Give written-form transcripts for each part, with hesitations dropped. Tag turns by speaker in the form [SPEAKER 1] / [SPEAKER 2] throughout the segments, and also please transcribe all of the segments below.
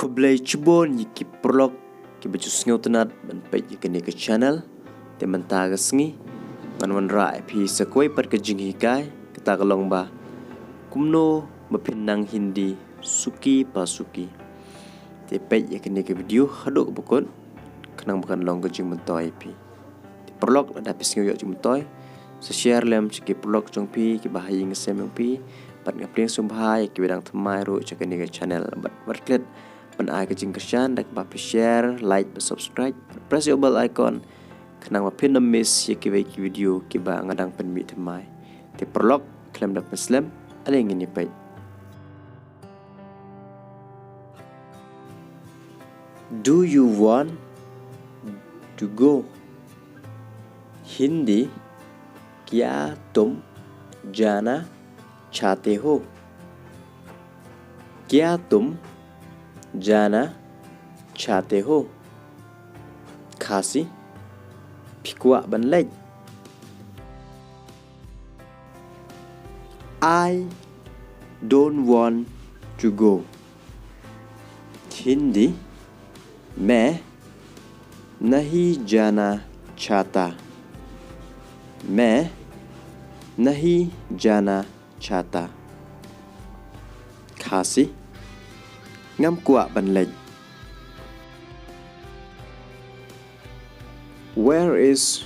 [SPEAKER 1] Kublai cebon yiki prolog ki baju sngau tenat ban pej yiki ni ke channel te mentaga sngi ngan wan ra phi sakoi par ke jing hikai kita kalong ba kumno mapinang hindi suki pasuki te pej yiki ni ke video haduk bukun kenang bukan long ke jing mentoi pi te prolog ada pis ngau jing mentoi share lem ciki prolog jong pi ki bahai ngesem yang pi pat ngapling sumbhai ki bedang thamai ru ciki ni ke channel bat klet pen ai ke jing kerjan dak ba share like subscribe press your bell icon kenang pin no miss ye ki video ki ba ngadang pen mi thamai te prolog klem dak muslim ale ngini pai. Do you want to go? Hindi क्या तुम जाना चाहते हो? क्या तुम जाना चाहते हो? खासी फिकुआ बनलाई. I don't want to go. Hindi मैं नहीं जाना चाहता. मैं नहीं जाना चाहता. खासी ngam kuat ban lej. Where is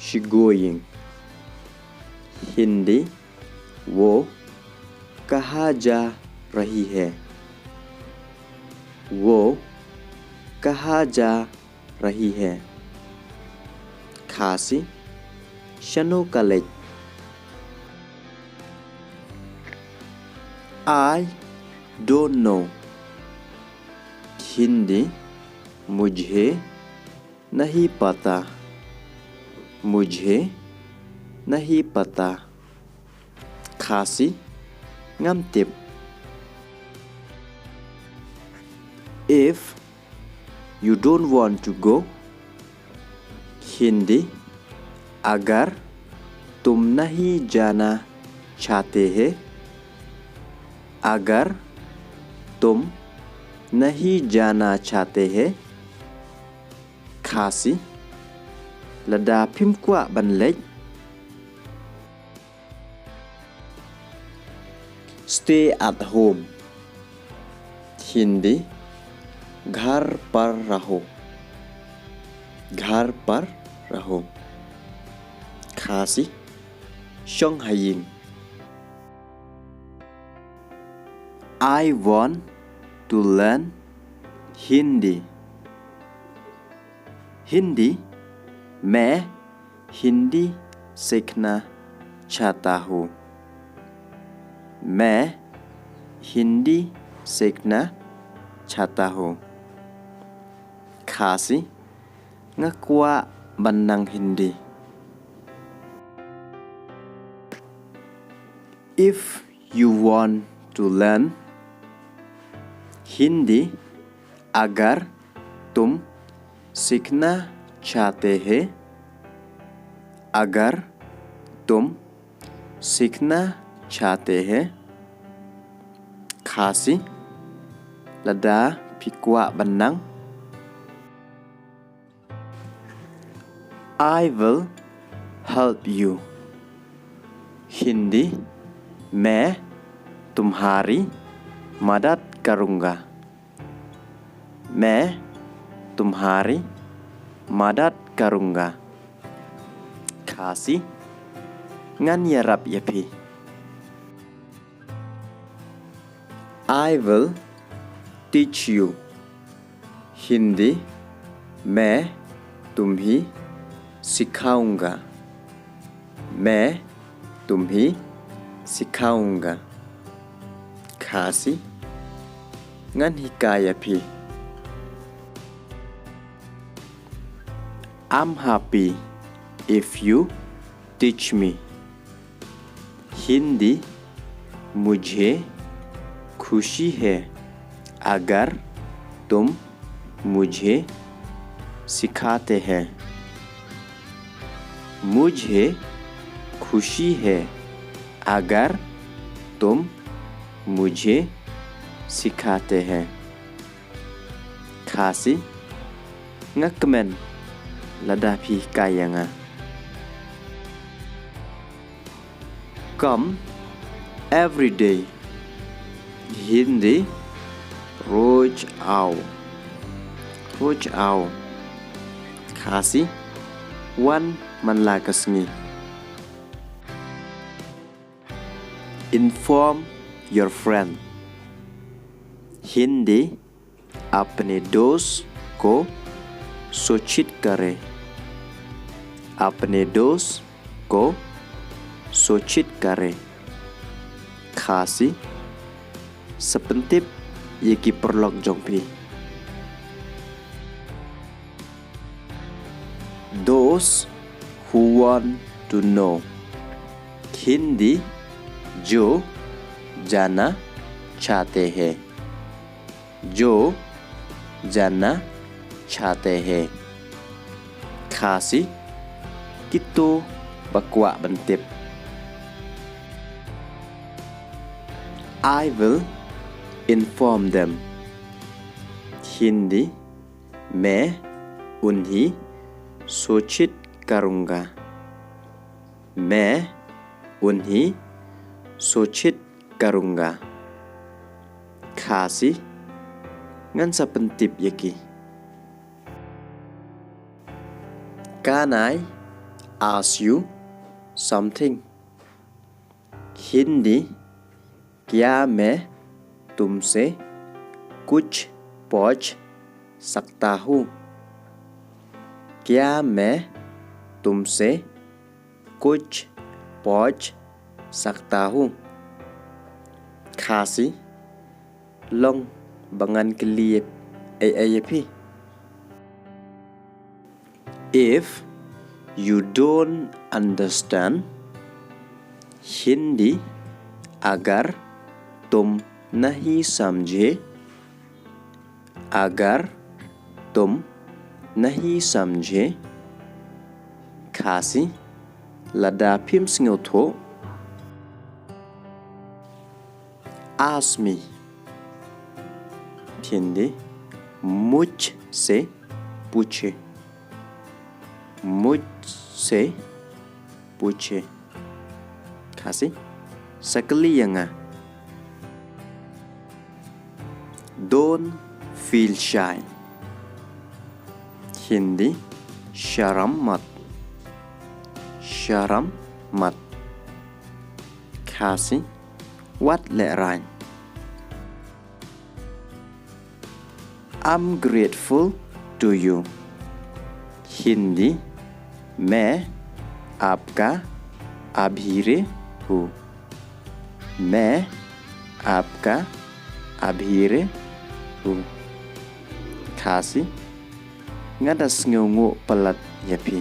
[SPEAKER 1] she going? Hindi वो कहाँ जा रही है? वो कहाँ जा रही है? खासी शनो का लेज. I don't know. हिंदी मुझे नहीं पता. मुझे नहीं पता. खासी ngam tip. If you don't want to go. Hindi अगर तुम नहीं जाना चाहते हैं. अगर तुम नहीं जाना चाहते हैं. खासी lada phim kwa ban lej. Stay at home. Hindi घर पर रहो. घर पर रहो. खासी shong hayin. I want to learn Hindi. Hindi मैं हिंदी सीखना चाहता हूँ. मैं हिंदी सीखना चाहता हूँ. खासी ngakwa banang Hindi. If you want to learn Hindi अगर तुम सीखना चाहते हैं. अगर तुम सीखना चाहते हैं. खासी lada pikwa banang. I will help you. Hindi मैं तुम्हारी मदद करूँगा. मैं तुम्हारी मदद करूँगा. खासी ngan yarap yapi. I will teach you. Hindi मैं तुम्हें सिखाऊंगा. मैं तुम्हें सिखाऊंगा. खासी ngan hikaya pi. I'm happy if you teach me. Hindi मुझे खुशी है अगर तुम मुझे सिखाते हैं. मुझे खुशी है अगर तुम मुझे सिखाते हैं. Kasi ngakamen ladapi kayanga. Come every day. Hindi रोज आओ. रोज आओ. Kasi wan manlakas ngi. Inform your friend. Hindi अपने दोस्त को सूचित करें. अपने दोस्त को सूचित करें. Kasi sepentip yeki perlok jongpi. Those who want to know. Hindi जो जाना चाहते हैं. जो जाना चाहते हैं. Kasi kito bakwa bentip. I will inform them. Hindi मैं उन्हें सूचित करूँगा. मैं उन्हें सूचित करूँगा. Kasi ngan sa pentip yaki. Can I ask you something? Hindi क्या मैं तुमसे कुछ पूछ सकता हूँ? क्या मैं तुमसे कुछ पूछ सकता हूँ? Kasi long bangan kelip ayapi. If you don't understand Hindi agar तुम नहीं समझे. अगर तुम नहीं समझे. Kasi ladapim singotho. Ask me. Hindi मुझसे पूछे. मुझसे पूछे. Kasi sekali yang Don't feel shy. Hindi शर्म मत. शर्म मत. Kasi wat le'ran. I'm grateful to you. Hindi मैं आपका आभारी हूँ. मैं आपका आभारी हूँ. Kasi ngadas ngungu pelat yapi.